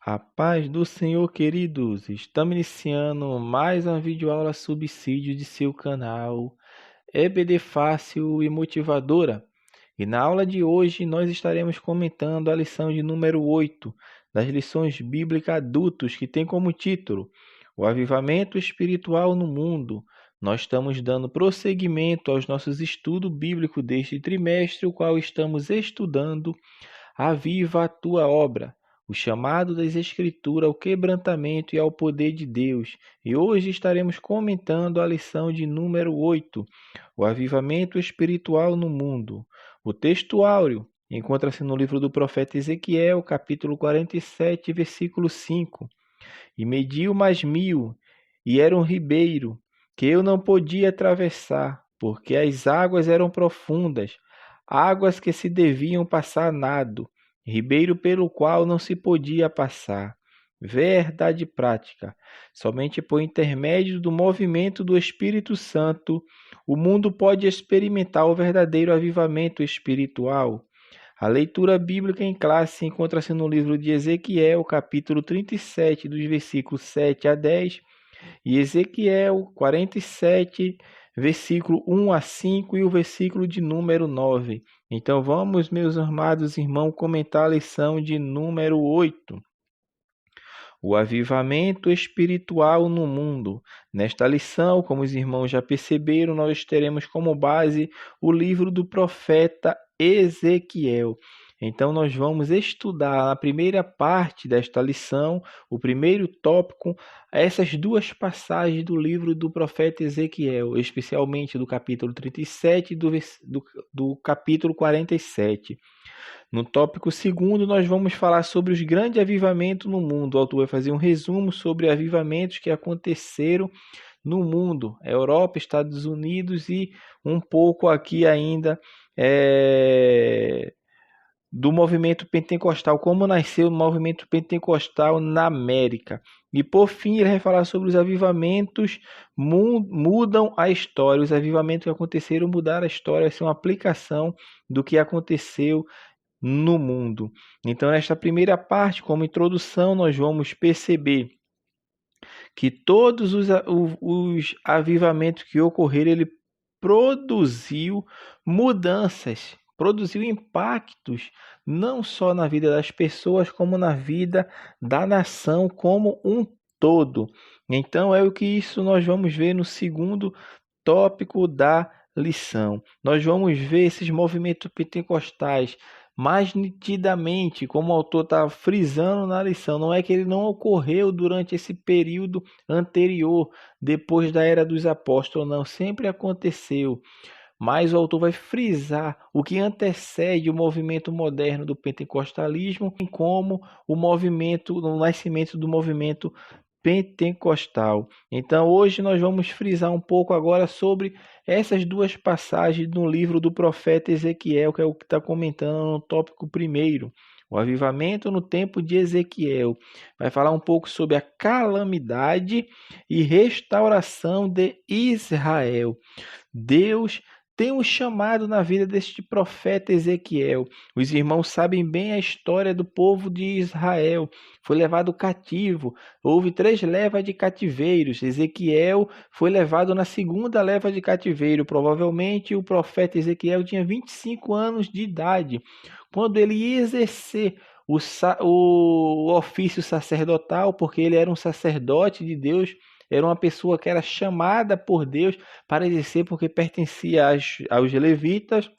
A paz do Senhor, queridos! Estamos iniciando mais uma videoaula subsídio de seu canal EBD Fácil e Motivadora. E na aula de hoje nós estaremos comentando a lição de número 8 das lições bíblicas adultos, que tem como título O Avivamento Espiritual no Mundo. Nós estamos dando prosseguimento aos nossos estudos bíblicos deste trimestre, o qual estamos estudando Aviva a tua obra, o chamado das Escrituras ao quebrantamento e ao poder de Deus. E hoje estaremos comentando a lição de número 8, o avivamento espiritual no mundo. O texto áureo encontra-se no livro do profeta Ezequiel, capítulo 47, versículo 5. E mediu mais 1000, e era um ribeiro, que eu não podia atravessar, porque as águas eram profundas, águas que se deviam passar a nado, ribeiro pelo qual não se podia passar. Verdade prática. Somente por intermédio do movimento do Espírito Santo, o mundo pode experimentar o verdadeiro avivamento espiritual. A leitura bíblica em classe encontra-se no livro de Ezequiel, capítulo 37, dos versículos 7 a 10, e Ezequiel 47, versículo 1 a 5 e o versículo de número 9. Então vamos, meus amados irmãos, comentar a lição de número 8. O avivamento espiritual no mundo. Nesta lição, como os irmãos já perceberam, nós teremos como base o livro do profeta Ezequiel. Então, nós vamos estudar na primeira parte desta lição, o primeiro tópico, essas duas passagens do livro do profeta Ezequiel, especialmente do capítulo 37 e do capítulo 47. No tópico segundo, nós vamos falar sobre os grandes avivamentos no mundo. O autor vai fazer um resumo sobre avivamentos que aconteceram no mundo, Europa, Estados Unidos e um pouco aqui ainda do movimento pentecostal, como nasceu o movimento pentecostal na América. E por fim, ele vai falar sobre os avivamentos mudam a história. Os avivamentos que aconteceram mudaram a história, essa é uma aplicação do que aconteceu no mundo. Então, nesta primeira parte, como introdução, nós vamos perceber que todos os avivamentos que ocorreram, ele produziu mudanças, produziu impactos, não só na vida das pessoas, como na vida da nação como um todo. Então, é o que isso nós vamos ver no segundo tópico da lição. Nós vamos ver esses movimentos pentecostais mais nitidamente, como o autor está frisando na lição. Não é que ele não ocorreu durante esse período anterior, depois da Era dos Apóstolos, não. Sempre aconteceu. Mas o autor vai frisar o que antecede o movimento moderno do pentecostalismo, como o nascimento do movimento pentecostal. Então, hoje nós vamos frisar um pouco agora sobre essas duas passagens no livro do profeta Ezequiel, que é o que está comentando no tópico primeiro. O avivamento no tempo de Ezequiel. Vai falar um pouco sobre a calamidade e restauração de Israel. Deus tem um chamado na vida deste profeta Ezequiel. Os irmãos sabem bem a história do povo de Israel. Foi levado cativo. Houve 3 levas de cativeiros. Ezequiel foi levado na segunda leva de cativeiro. Provavelmente o profeta Ezequiel tinha 25 anos de idade, quando ele ia exercer o ofício sacerdotal, porque ele era um sacerdote de Deus. Era uma pessoa que era chamada por Deus para exercer, porque pertencia aos levitas.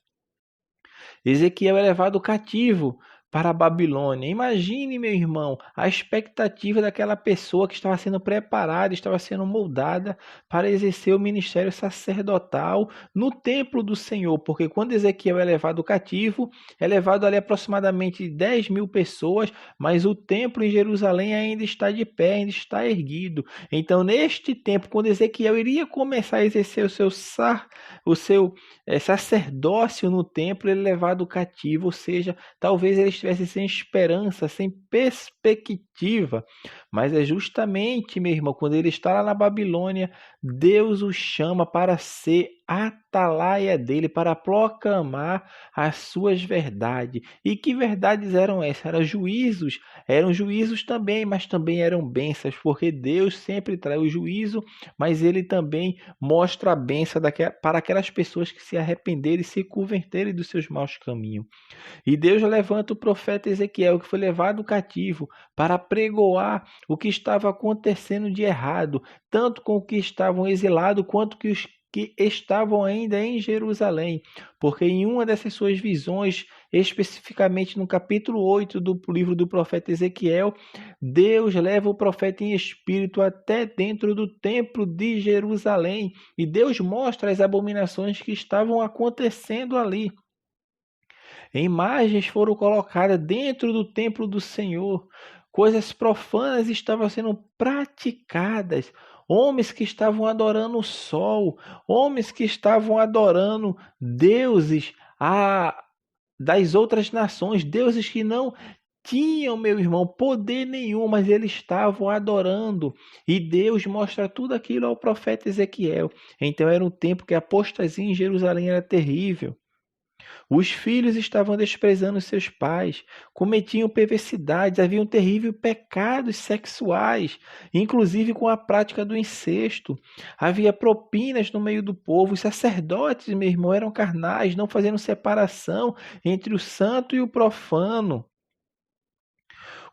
Ezequiel é levado cativo para a Babilônia. Imagine, meu irmão, a expectativa daquela pessoa que estava sendo preparada, estava sendo moldada para exercer o ministério sacerdotal no templo do Senhor, porque quando Ezequiel é levado cativo, é levado ali aproximadamente 10.000 pessoas, mas o templo em Jerusalém ainda está de pé, ainda está erguido. Então, neste tempo, quando Ezequiel iria começar a exercer o seu sacerdócio no templo, ele é levado cativo, ou seja, talvez ele estivesse sem esperança, sem perspectiva, mas é justamente, meu irmão, quando ele está lá na Babilônia, Deus o chama para ser atalaia dele para proclamar as suas verdades. E que verdades eram essas? Eram juízos também, mas também eram bênçãos, porque Deus sempre traz o juízo, mas ele também mostra a bênção para aquelas pessoas que se arrependerem e se converterem dos seus maus caminhos. E Deus levanta o profeta Ezequiel, que foi levado cativo, para pregoar o que estava acontecendo de errado, tanto com os que estavam exilados, quanto com os que estavam ainda em Jerusalém. Porque em uma dessas suas visões, especificamente no capítulo 8 do livro do profeta Ezequiel, Deus leva o profeta em espírito até dentro do templo de Jerusalém. E Deus mostra as abominações que estavam acontecendo ali. Imagens foram colocadas dentro do templo do Senhor. Coisas profanas estavam sendo praticadas. Homens que estavam adorando o sol, homens que estavam adorando deuses das outras nações, deuses que não tinham, meu irmão, poder nenhum, mas eles estavam adorando. E Deus mostra tudo aquilo ao profeta Ezequiel. Então era um tempo que a apostasia em Jerusalém era terrível. Os filhos estavam desprezando seus pais, cometiam perversidades, haviam terríveis pecados sexuais, inclusive com a prática do incesto. Havia propinas no meio do povo. Os sacerdotes, meu irmão, eram carnais, não fazendo separação entre o santo e o profano.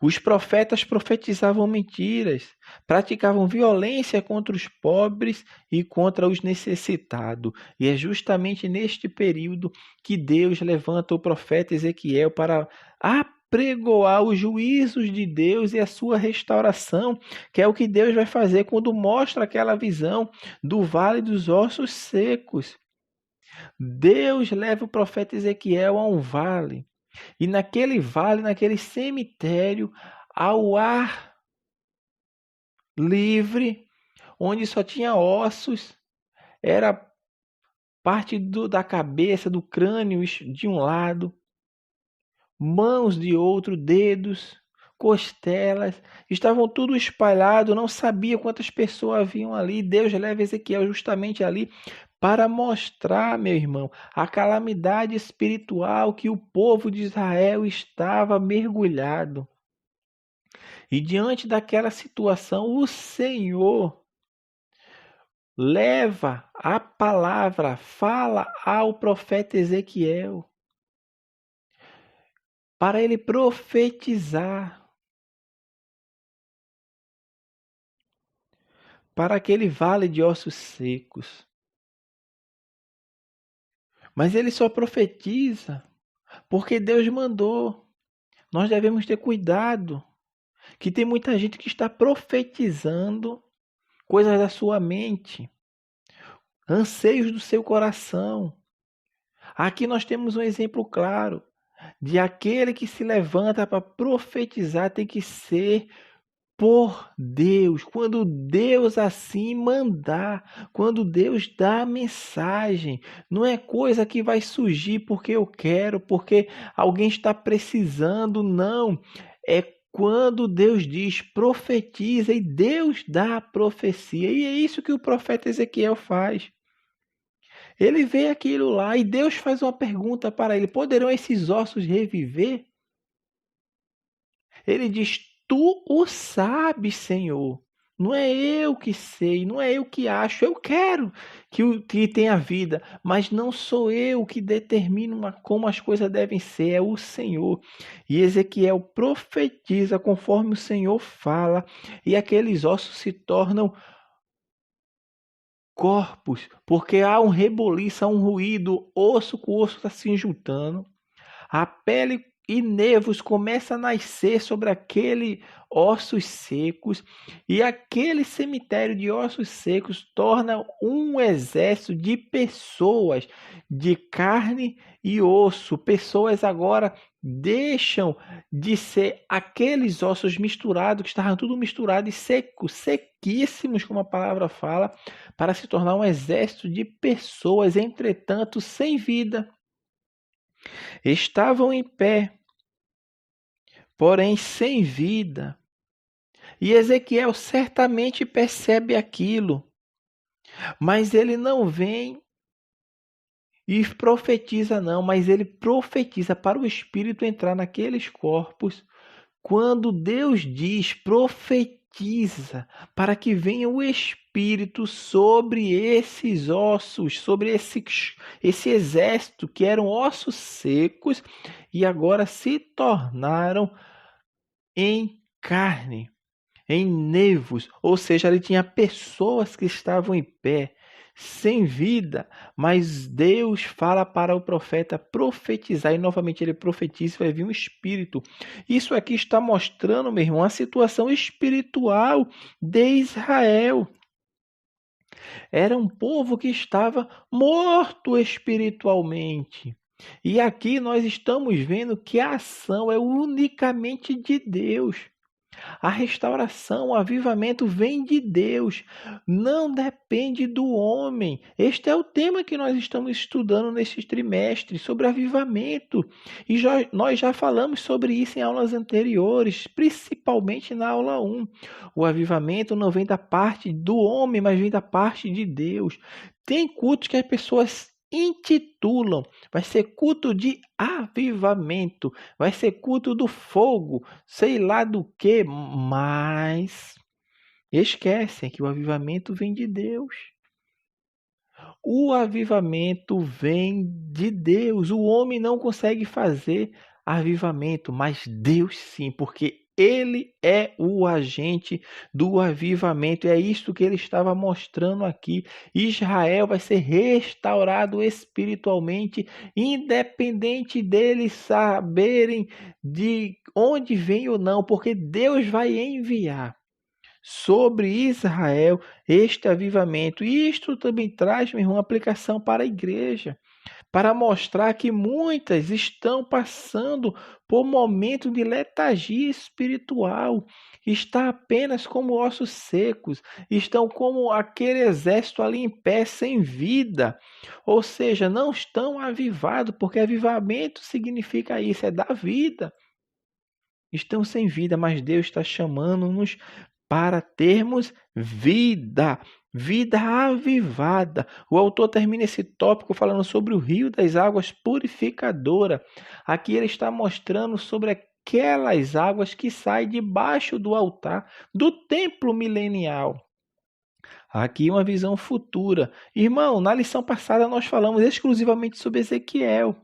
Os profetas profetizavam mentiras, praticavam violência contra os pobres e contra os necessitados. E é justamente neste período que Deus levanta o profeta Ezequiel para apregoar os juízos de Deus e a sua restauração, que é o que Deus vai fazer quando mostra aquela visão do vale dos ossos secos. Deus leva o profeta Ezequiel a um vale. E naquele vale, naquele cemitério, ao ar livre, onde só tinha ossos, era parte da cabeça, do crânio de um lado, mãos de outro, dedos, costelas, estavam tudo espalhado, não sabia quantas pessoas haviam ali. Deus leva Ezequiel justamente ali para mostrar, meu irmão, a calamidade espiritual que o povo de Israel estava mergulhado. E diante daquela situação, o Senhor leva a palavra, fala ao profeta Ezequiel, para ele profetizar para aquele vale de ossos secos. Mas ele só profetiza porque Deus mandou. Nós devemos ter cuidado, que tem muita gente que está profetizando coisas da sua mente, anseios do seu coração. Aqui nós temos um exemplo claro de aquele que se levanta para profetizar tem que ser por Deus, quando Deus assim mandar, quando Deus dá a mensagem, não é coisa que vai surgir porque eu quero, porque alguém está precisando, não. É quando Deus diz, profetiza e Deus dá a profecia. E é isso que o profeta Ezequiel faz. Ele vê aquilo lá e Deus faz uma pergunta para ele: poderão esses ossos reviver? Ele diz: tu o sabes, Senhor. Não é eu que sei, não é eu que acho. Eu quero que tenha vida, mas não sou eu que determino como as coisas devem ser, é o Senhor. E Ezequiel profetiza conforme o Senhor fala, e aqueles ossos se tornam corpos, porque há um reboliço, há um ruído, osso com osso está se juntando. A pele e nervos começam a nascer sobre aquele ossos secos, e aquele cemitério de ossos secos torna um exército de pessoas de carne e osso. Pessoas agora deixam de ser aqueles ossos misturados, que estavam tudo misturado e secos, sequíssimos, como a palavra fala, para se tornar um exército de pessoas, entretanto, sem vida. Estavam em pé, porém sem vida. E Ezequiel certamente percebe aquilo, mas ele não vem e profetiza não, mas ele profetiza para o Espírito entrar naqueles corpos. Quando Deus diz profetiza para que venha o Espírito sobre esses ossos, sobre esse exército que eram ossos secos e agora se tornaram em carne, em nervos, ou seja, ele tinha pessoas que estavam em pé, sem vida, mas Deus fala para o profeta profetizar, e novamente ele profetiza e vai vir um espírito. Isso aqui está mostrando, meu irmão, a situação espiritual de Israel. Era um povo que estava morto espiritualmente. E aqui nós estamos vendo que a ação é unicamente de Deus. A restauração, o avivamento vem de Deus, não depende do homem. Este é o tema que nós estamos estudando neste trimestre, sobre avivamento. E nós já falamos sobre isso em aulas anteriores, principalmente na aula 1. O avivamento não vem da parte do homem, mas vem da parte de Deus. Tem cultos que as pessoas intitulam, vai ser culto de avivamento, vai ser culto do fogo, sei lá do que, mas esquecem que o avivamento vem de Deus. O avivamento vem de Deus. O homem não consegue fazer avivamento, mas Deus sim, porque ele é o agente do avivamento. É isso que ele estava mostrando aqui. Israel vai ser restaurado espiritualmente, independente deles saberem de onde vem ou não, porque Deus vai enviar sobre Israel este avivamento. E isto também traz, meu irmão, uma aplicação para a igreja, para mostrar que muitas estão passando por momento de letargia espiritual, está apenas como ossos secos, estão como aquele exército ali em pé, sem vida, ou seja, não estão avivados, porque avivamento significa isso, é dar vida. Estão sem vida, mas Deus está chamando-nos para termos vida, vida avivada. O autor termina esse tópico falando sobre o rio das águas purificadora. Aqui ele está mostrando sobre aquelas águas que saem debaixo do altar do templo milenial. Aqui uma visão futura. Irmão, na lição passada nós falamos exclusivamente sobre Ezequiel.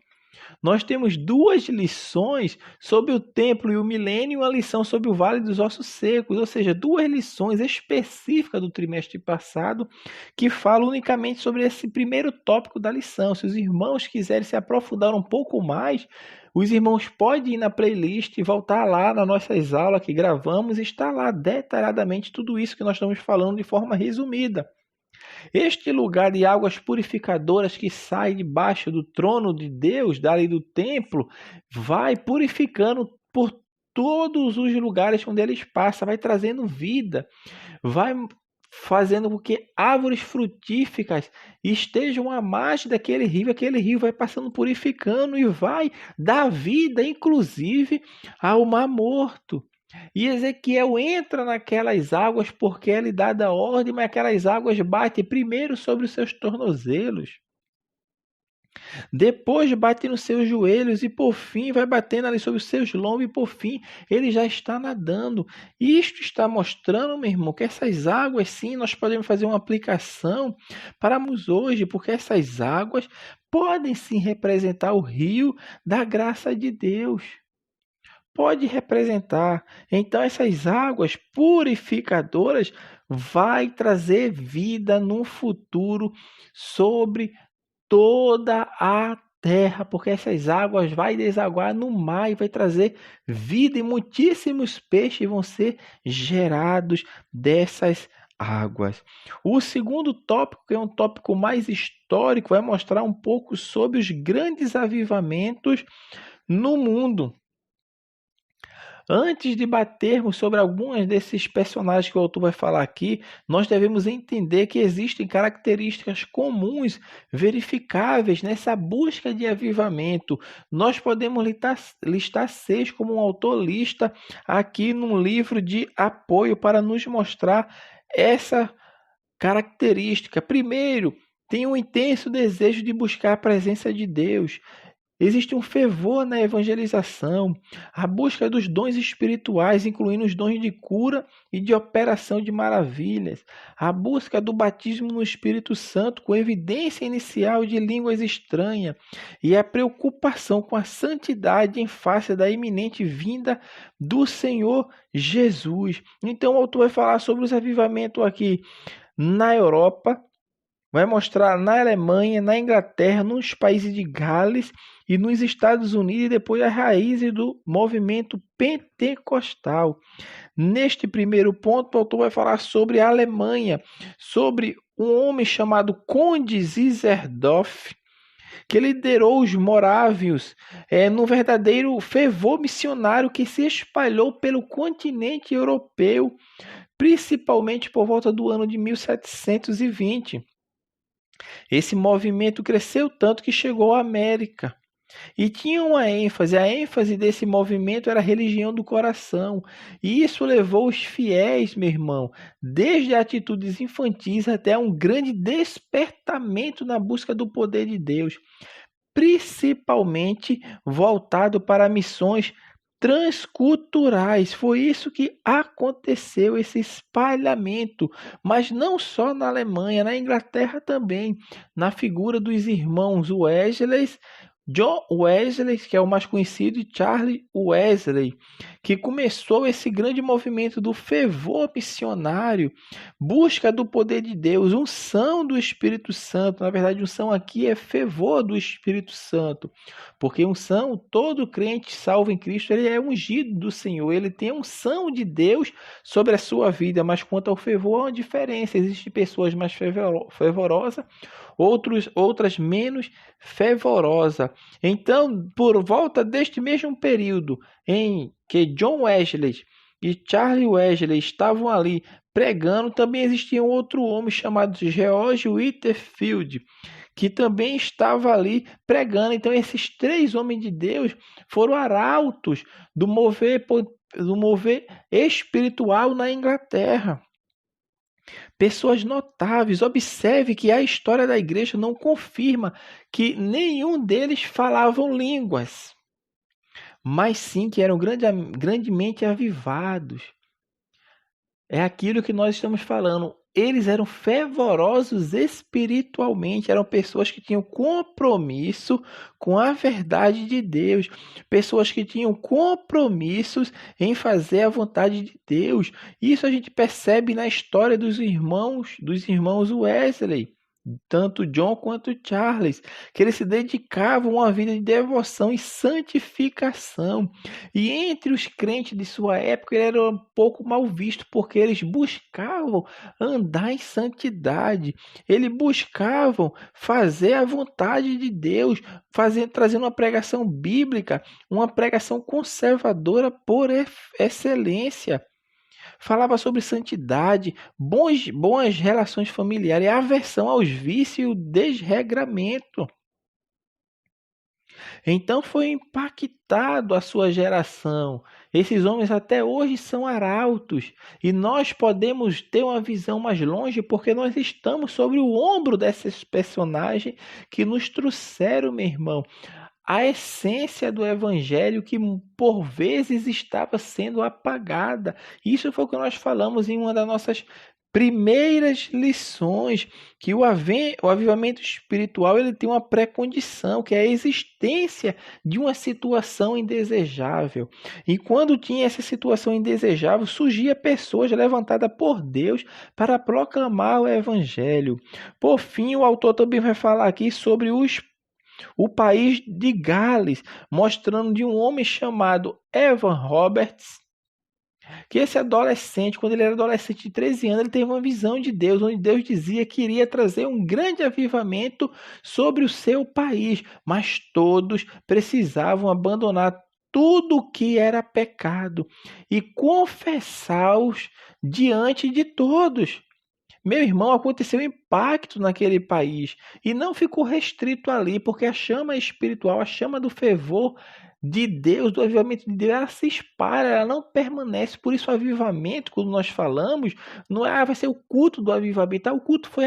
Nós temos duas lições sobre o templo e o milênio e uma lição sobre o vale dos ossos secos, ou seja, duas lições específicas do trimestre passado que falam unicamente sobre esse primeiro tópico da lição. Se os irmãos quiserem se aprofundar um pouco mais, os irmãos podem ir na playlist e voltar lá nas nossas aulas que gravamos e está lá detalhadamente tudo isso que nós estamos falando de forma resumida. Este lugar de águas purificadoras que sai debaixo do trono de Deus, dali do templo, vai purificando por todos os lugares onde eles passam, vai trazendo vida, vai fazendo com que árvores frutíferas estejam à margem daquele rio, aquele rio vai passando purificando e vai dar vida, inclusive, ao mar morto. E Ezequiel entra naquelas águas porque é lhe dada ordem, mas aquelas águas batem primeiro sobre os seus tornozelos, depois bate nos seus joelhos e por fim vai batendo ali sobre os seus lombos e por fim ele já está nadando. Isto está mostrando, meu irmão, que essas águas sim nós podemos fazer uma aplicação para hoje, porque essas águas podem sim representar o rio da graça de Deus. Pode representar. Então essas águas purificadoras vai trazer vida no futuro sobre toda a terra, porque essas águas vai desaguar no mar e vai trazer vida e muitíssimos peixes vão ser gerados dessas águas. O segundo tópico, que é um tópico mais histórico, vai mostrar um pouco sobre os grandes avivamentos no mundo. Antes de batermos sobre alguns desses personagens que o autor vai falar aqui, nós devemos entender que existem características comuns verificáveis nessa busca de avivamento. Nós podemos listar 6 como um autor lista aqui num livro de apoio para nos mostrar essa característica. Primeiro, tem um intenso desejo de buscar a presença de Deus. Existe um fervor na evangelização, a busca dos dons espirituais, incluindo os dons de cura e de operação de maravilhas, a busca do batismo no Espírito Santo com evidência inicial de línguas estranhas e a preocupação com a santidade em face da iminente vinda do Senhor Jesus. Então o autor vai falar sobre os avivamentos aqui na Europa, vai mostrar na Alemanha, na Inglaterra, nos países de Gales e nos Estados Unidos, e depois as raízes do movimento pentecostal. Neste primeiro ponto, o autor vai falar sobre a Alemanha, sobre um homem chamado Conde Zizerdorf, que liderou os morávios no verdadeiro fervor missionário que se espalhou pelo continente europeu, principalmente por volta do ano de 1720. Esse movimento cresceu tanto que chegou à América. E tinha uma ênfase, a ênfase desse movimento era a religião do coração. E isso levou os fiéis, meu irmão, desde atitudes infantis até um grande despertamento na busca do poder de Deus, principalmente voltado para missões transculturais. Foi isso que aconteceu, esse espalhamento, mas não só na Alemanha, na Inglaterra também, na figura dos irmãos Wesley, John Wesley, que é o mais conhecido, e Charles Wesley, que começou esse grande movimento do fervor missionário, busca do poder de Deus, unção do Espírito Santo. Na verdade, unção aqui é fervor do Espírito Santo, porque unção, todo crente salvo em Cristo, ele é ungido do Senhor, ele tem a unção de Deus sobre a sua vida, mas quanto ao fervor, há uma diferença. Existem pessoas mais fervorosas, outras menos fervorosa. Então, por volta deste mesmo período em que John Wesley e Charles Wesley estavam ali pregando, também existia um outro homem chamado George Whitefield, que também estava ali pregando. Então, esses três homens de Deus foram arautos do mover espiritual na Inglaterra. Pessoas notáveis. Observe que a história da igreja não confirma que nenhum deles falavam línguas, mas sim que eram grandemente avivados. É aquilo que nós estamos falando. Eles eram fervorosos espiritualmente, eram pessoas que tinham compromisso com a verdade de Deus, pessoas que tinham compromissos em fazer a vontade de Deus. Isso a gente percebe na história dos irmãos Wesley, tanto John quanto Charles, que eles se dedicavam a uma vida de devoção e santificação. E entre os crentes de sua época, ele era um pouco mal visto, porque eles buscavam andar em santidade. Eles buscavam fazer a vontade de Deus, trazendo uma pregação bíblica, uma pregação conservadora por excelência. Falava sobre santidade, boas relações familiares, aversão aos vícios e o desregramento. Então foi impactado a sua geração. Esses homens até hoje são arautos. E nós podemos ter uma visão mais longe porque nós estamos sobre o ombro desses personagens que nos trouxeram, meu irmão, a essência do evangelho que por vezes estava sendo apagada. Isso foi o que nós falamos em uma das nossas primeiras lições, que o avivamento espiritual ele tem uma pré-condição, que é a existência de uma situação indesejável. E quando tinha essa situação indesejável, surgia pessoas levantadas por Deus para proclamar o evangelho. Por fim, o autor também vai falar aqui sobre o país de Gales, mostrando de um homem chamado Evan Roberts, que esse adolescente, quando ele era adolescente de 13 anos, ele teve uma visão de Deus, onde Deus dizia que iria trazer um grande avivamento sobre o seu país, mas todos precisavam abandonar tudo o que era pecado e confessá-los diante de todos. Meu irmão, aconteceu um impacto naquele país e não ficou restrito ali, porque a chama espiritual, a chama do fervor de Deus, do avivamento de Deus, ela se espalha, ela não permanece. Por isso o avivamento, quando nós falamos, não é vai ser o culto do avivamento. O culto foi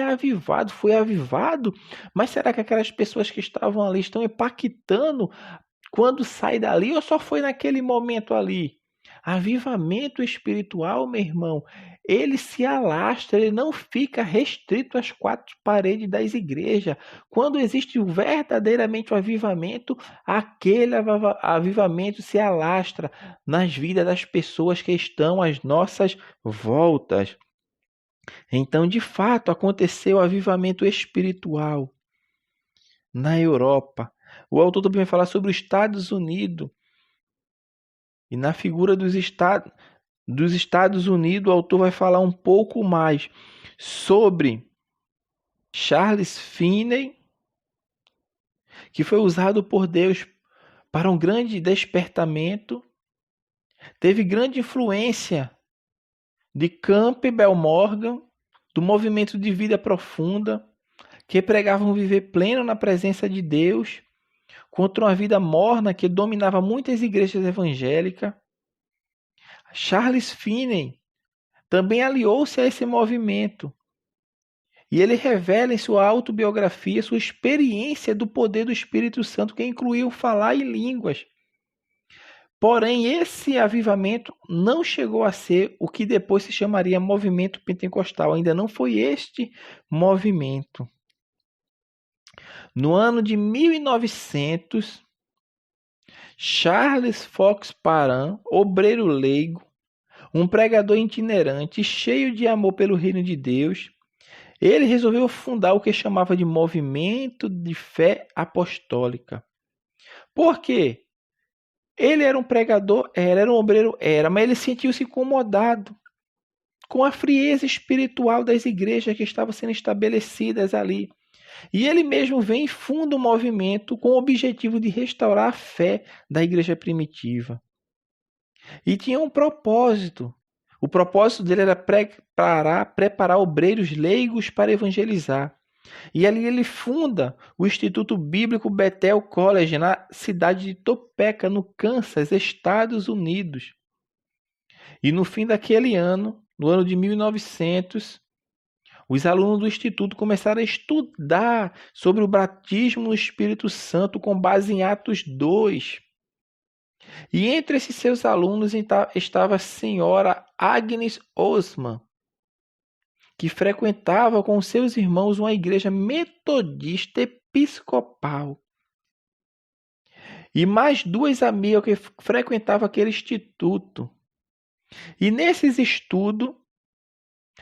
avivado, mas será que aquelas pessoas que estavam ali estão impactando quando sai dali ou só foi naquele momento ali? Avivamento espiritual, meu irmão, ele se alastra, ele não fica restrito às quatro paredes das igrejas. Quando existe verdadeiramente o avivamento, aquele avivamento se alastra nas vidas das pessoas que estão às nossas voltas. Então, de fato, aconteceu o avivamento espiritual na Europa. O autor também vai falar sobre os Estados Unidos. E na figura dos Estados Unidos, o autor vai falar um pouco mais sobre Charles Finney, que foi usado por Deus para um grande despertamento, teve grande influência de Campbell Morgan, do movimento de vida profunda, que pregavam viver pleno na presença de Deus, contra uma vida morna que dominava muitas igrejas evangélicas. Charles Finney também aliou-se a esse movimento. E ele revela em sua autobiografia sua experiência do poder do Espírito Santo, que incluiu falar em línguas. Porém, esse avivamento não chegou a ser o que depois se chamaria movimento pentecostal. Ainda não foi este movimento. No ano de 1900, Charles Fox Parham, obreiro leigo, um pregador itinerante, cheio de amor pelo reino de Deus, ele resolveu fundar o que chamava de movimento de fé apostólica. Por quê? Ele era um pregador, era um obreiro, mas ele sentiu-se incomodado com a frieza espiritual das igrejas que estavam sendo estabelecidas ali. E ele mesmo vem e funda um movimento com o objetivo de restaurar a fé da igreja primitiva. E tinha um propósito. O propósito dele era preparar obreiros leigos para evangelizar. E ali ele funda o Instituto Bíblico Bethel College, na cidade de Topeka, no Kansas, Estados Unidos. E no fim daquele ano, no ano de 1900, os alunos do Instituto começaram a estudar sobre o batismo no Espírito Santo com base em Atos 2. E entre esses seus alunos estava a senhora Agnes Osman, que frequentava com seus irmãos uma igreja metodista episcopal. E mais duas amigas que frequentavam aquele instituto. E nesses estudos,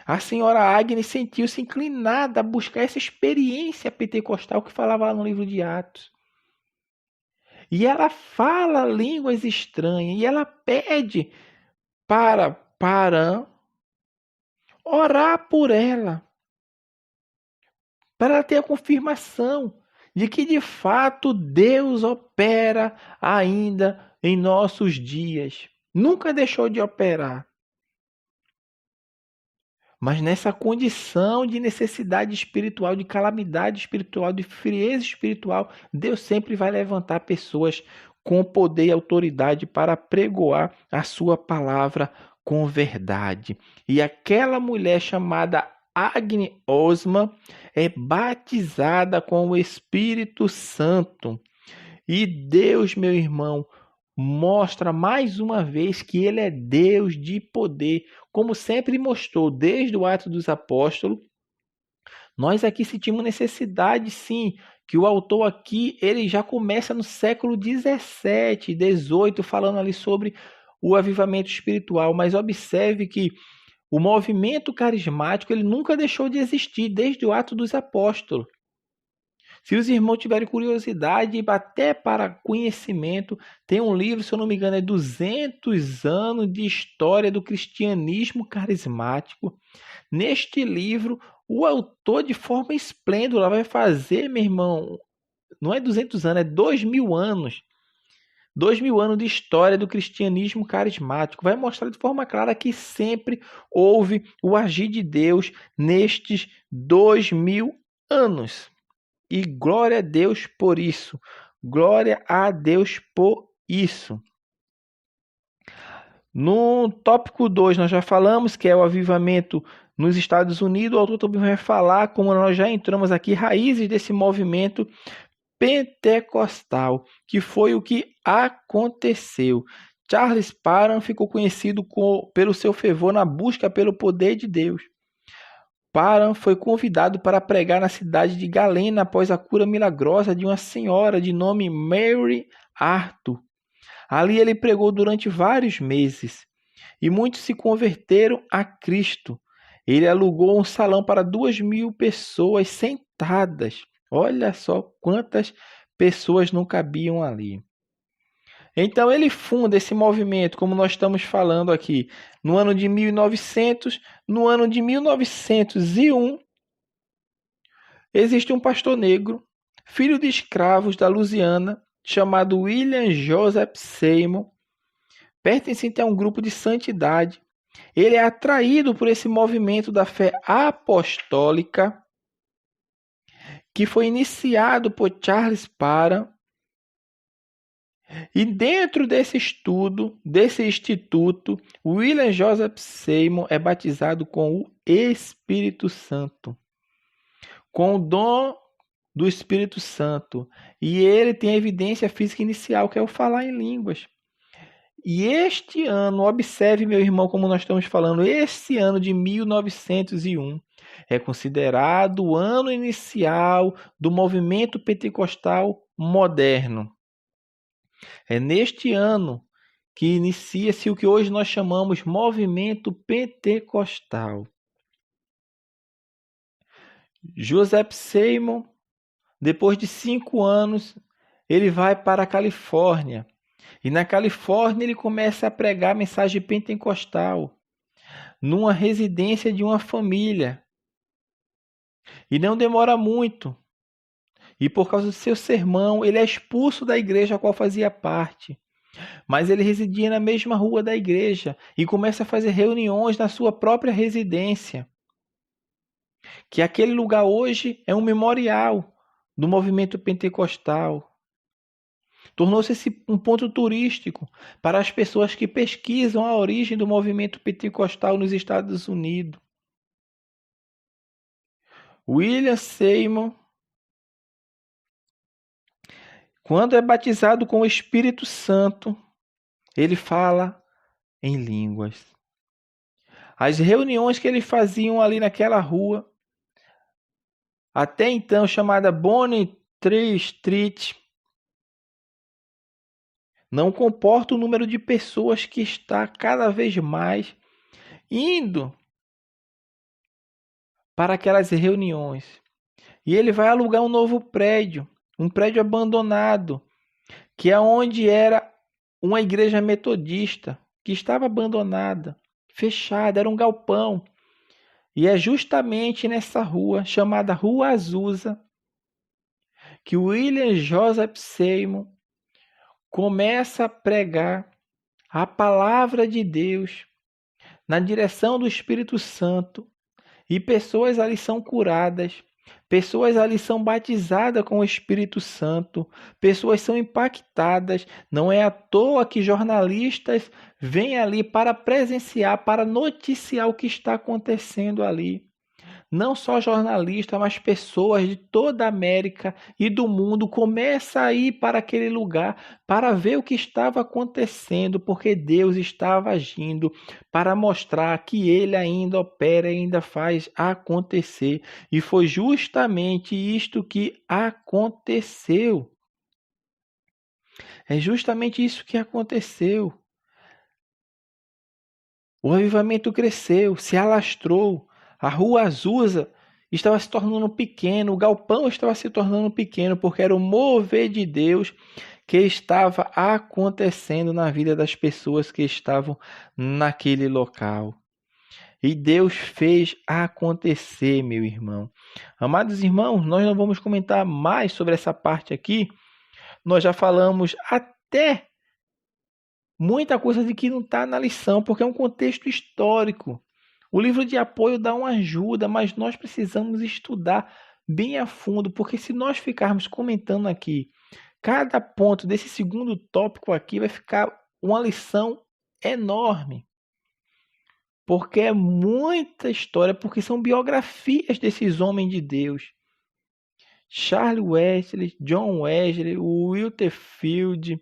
a senhora Agnes sentiu-se inclinada a buscar essa experiência pentecostal que falava lá no livro de Atos. E ela fala línguas estranhas. E ela pede para Parham orar por ela, para ela ter a confirmação de que de fato Deus opera ainda em nossos dias. Nunca deixou de operar. Mas nessa condição de necessidade espiritual, de calamidade espiritual, de frieza espiritual, Deus sempre vai levantar pessoas com poder e autoridade para pregoar a sua palavra com verdade. E aquela mulher chamada Agnes Osman é batizada com o Espírito Santo. E Deus, meu irmão, mostra mais uma vez que ele é Deus de poder, como sempre mostrou desde o Atos dos Apóstolos. Nós aqui sentimos necessidade, sim, que o autor aqui ele já começa no século 17, 18, falando ali sobre o avivamento espiritual, mas observe que o movimento carismático ele nunca deixou de existir desde o Atos dos Apóstolos. Se os irmãos tiverem curiosidade, até para conhecimento, tem um livro, se eu não me engano, é 200 anos de história do cristianismo carismático. Neste livro, o autor, de forma esplêndida, vai fazer, meu irmão, não é 200 anos, é 2000 anos. 2000 anos de história do cristianismo carismático. Vai mostrar de forma clara que sempre houve o agir de Deus nestes 2000 anos. E glória a Deus por isso. Glória a Deus por isso. No tópico 2, nós já falamos que é o avivamento nos Estados Unidos. O autor também vai falar, como nós já entramos aqui, raízes desse movimento pentecostal, que foi o que aconteceu. Charles Parham ficou conhecido pelo seu fervor na busca pelo poder de Deus. Parham foi convidado para pregar na cidade de Galena após a cura milagrosa de uma senhora de nome Mary Arthur. Ali ele pregou durante vários meses e muitos se converteram a Cristo. Ele alugou um salão para 2.000 pessoas sentadas. Olha só quantas pessoas não cabiam ali. Então ele funda esse movimento, como nós estamos falando aqui, no ano de 1900. No ano de 1901, existe um pastor negro, filho de escravos da Louisiana, chamado William Joseph Seymour, pertencente a um grupo de santidade. Ele é atraído por esse movimento da fé apostólica, que foi iniciado por Charles Parham. E dentro desse estudo, desse instituto, William Joseph Seymour é batizado com o Espírito Santo, com o dom do Espírito Santo. E ele tem a evidência física inicial, que é o falar em línguas. E este ano, observe, meu irmão, como nós estamos falando, esse ano de 1901 é considerado o ano inicial do movimento pentecostal moderno. É neste ano que inicia-se o que hoje nós chamamos movimento pentecostal. Joseph Seymour, depois de 5 anos, ele vai para a Califórnia. E na Califórnia ele começa a pregar a mensagem pentecostal numa residência de uma família. E não demora muito. E por causa do seu sermão, ele é expulso da igreja a qual fazia parte. Mas ele residia na mesma rua da igreja e começa a fazer reuniões na sua própria residência. Que aquele lugar hoje é um memorial do movimento pentecostal. Tornou-se um ponto turístico para as pessoas que pesquisam a origem do movimento pentecostal nos Estados Unidos. William Seymour, quando é batizado com o Espírito Santo, ele fala em línguas. As reuniões que eles faziam ali naquela rua, até então chamada Bonnie Tree Street, não comporta o número de pessoas que está cada vez mais indo para aquelas reuniões. E ele vai alugar um novo prédio, um prédio abandonado, que é onde era uma igreja metodista, que estava abandonada, fechada, era um galpão. E é justamente nessa rua, chamada Rua Azusa, que William Joseph Seymour começa a pregar a palavra de Deus na direção do Espírito Santo, e pessoas ali são curadas, pessoas ali são batizadas com o Espírito Santo, pessoas são impactadas. Não é à toa que jornalistas vêm ali para presenciar, para noticiar o que está acontecendo ali. Não só jornalistas, mas pessoas de toda a América e do mundo começam a ir para aquele lugar para ver o que estava acontecendo, porque Deus estava agindo para mostrar que Ele ainda opera e ainda faz acontecer. E foi justamente isto que aconteceu. É justamente isso que aconteceu. O avivamento cresceu, se alastrou. A Rua Azusa estava se tornando pequeno, o galpão estava se tornando pequeno, porque era o mover de Deus que estava acontecendo na vida das pessoas que estavam naquele local. E Deus fez acontecer, meu irmão. Amados irmãos, nós não vamos comentar mais sobre essa parte aqui. Nós já falamos até muita coisa de que não está na lição, porque é um contexto histórico. O livro de apoio dá uma ajuda, mas nós precisamos estudar bem a fundo, porque se nós ficarmos comentando aqui Cada ponto desse segundo tópico aqui vai ficar uma lição enorme. Porque é muita história, porque são biografias desses homens de Deus. Charles Wesley, John Wesley, Whitefield,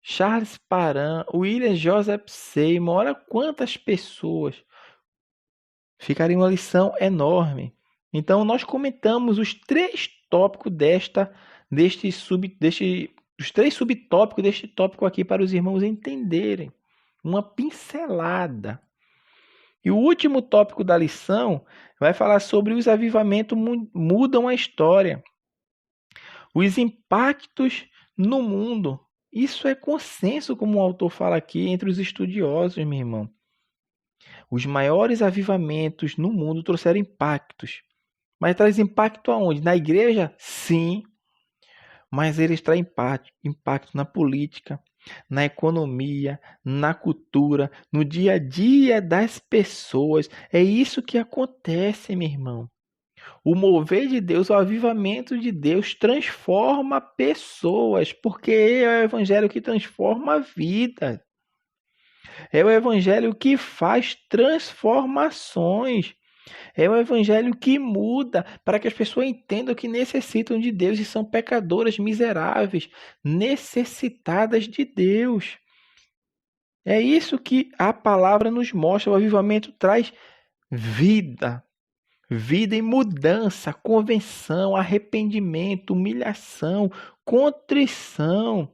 Charles Parham, William Joseph Seymour. Olha quantas pessoas. Ficaria uma lição enorme. Então, nós comentamos os 3 tópicos os 3 subtópicos deste tópico aqui para os irmãos entenderem. Uma pincelada. E o último tópico da lição vai falar sobre os avivamentos mudam a história. Os impactos no mundo. Isso é consenso, como o autor fala aqui, entre os estudiosos, meu irmão. Os maiores avivamentos no mundo trouxeram impactos. Mas traz impacto aonde? Na igreja? Sim. Mas eles trazem impacto na política, na economia, na cultura, no dia a dia das pessoas. É isso que acontece, meu irmão. O mover de Deus, o avivamento de Deus transforma pessoas, porque é o evangelho que transforma a vida. É o evangelho que faz transformações. É o evangelho que muda para que as pessoas entendam que necessitam de Deus e são pecadoras miseráveis, necessitadas de Deus. É isso que a palavra nos mostra. O avivamento traz vida. Vida em mudança, convenção, arrependimento, humilhação, contrição.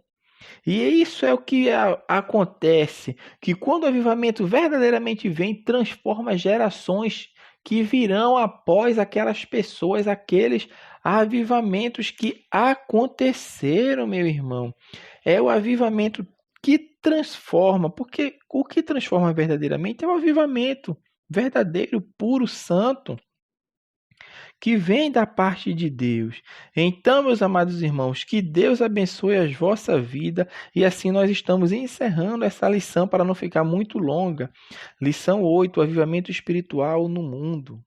E isso é o que acontece, que quando o avivamento verdadeiramente vem, transforma gerações que virão após aquelas pessoas, aqueles avivamentos que aconteceram, meu irmão. É o avivamento que transforma, porque o que transforma verdadeiramente é o avivamento verdadeiro, puro, santo, que vem da parte de Deus. Então, meus amados irmãos, que Deus abençoe a vossa vida, e assim nós estamos encerrando essa lição para não ficar muito longa. Lição 8, avivamento espiritual no mundo.